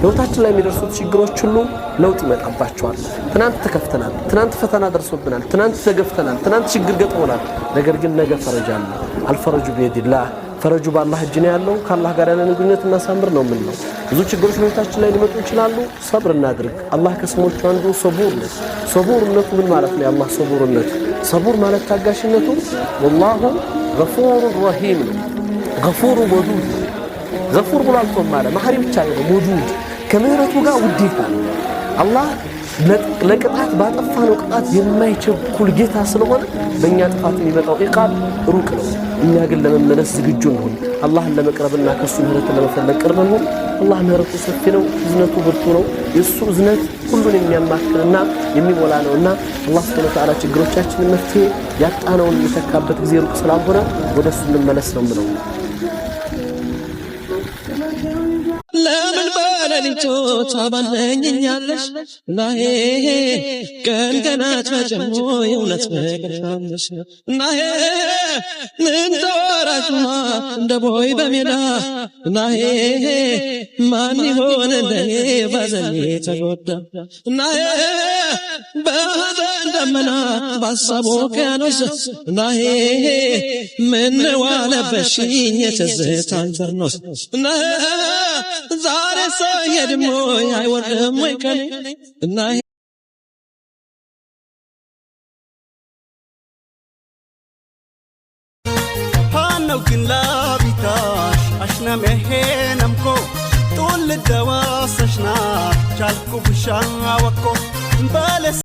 ህይወታችን ላይ የሚደርሱት ችግሮች ሁሉ ለውጥ ይመጣባቸዋል። ትናንት ተከፍተናል፣ ትናንት ፈተና ደርሶብናል፣ ትናንት ተገፍተናል፣ ትናንት ችግር ገጥሞናል። ነገር ግን ነገ ፈረጃ አለ። አልፈረጁ ቢየዲላህ፣ ፈረጁ በአላህ እጅ ነው ያለው። ከአላህ ጋር ያለን ግንኙነት እናሳምር ነው የምንለው። ብዙ ችግሮች ህይወታችን ላይ ሊመጡ ይችላሉ። ሰብር እናድርግ። አላህ ከስሞቹ አንዱ ሰቡር ነው። ሰቡርነቱ ምን ማለት ነው? የአላህ ሰቡርነቱ ሰቡር ማለት ታጋሽነቱ ወላሁ ገፉር ረሂም ነው። ገፉር ወዱድ ገፉር ብሎ አልቶም ማለት መሐሪ ብቻ አይደለም፣ ወዱድ ከምህረቱ ጋር ውዴታ ነው። አላህ ለቅጣት ባጠፋነው ቅጣት የማይቸኩል ጌታ ስለሆነ በእኛ ጥፋት የሚመጣው ኢቃብ ሩቅ ነው። እኛ ግን ለመመለስ ዝግጁ እንሁን። አላህን ለመቅረብና ከሱ ምህረት ለመፈለግ ቅርብ እንሁን። አላህ ምህረቱ ሰፊ ነው፣ እዝነቱ ብርቱ ነው። የሱ እዝነት ሁሉን የሚያማክልና የሚሞላ ነውና አላህ ሱብሓነሁ ወተዓላ ችግሮቻችንን መፍትሄ ያጣነውን የሚተካበት ጊዜ ሩቅ ስላልሆነ ወደሱ እንመለስ ነው የምለው። ለምን በሌሊቱ ታባነኝኛለሽ ናሄ ቀን ገና ተጨሞ የእውነት ፍቅርሽ ናሄ ምን ተወራሽማ እንደ ቦይ በሜዳ ናሄ ማን ይሆን እንደኔ ባዘኔ ተጎዳ ናሄ በሐዘን ደመና ባሳቦ ከያኖስ ናሄ ምን ዋለበሽኝ የትዝታን በርኖስ ናሄ ዛሬ ሰየድሞ አይወርድም ወይ ከኔ እና ሃነው ግን ላቢታሽ አሽና መሄነምኮ ጡል ደዋሰሽና ቻልኩ ብሻ ወኮ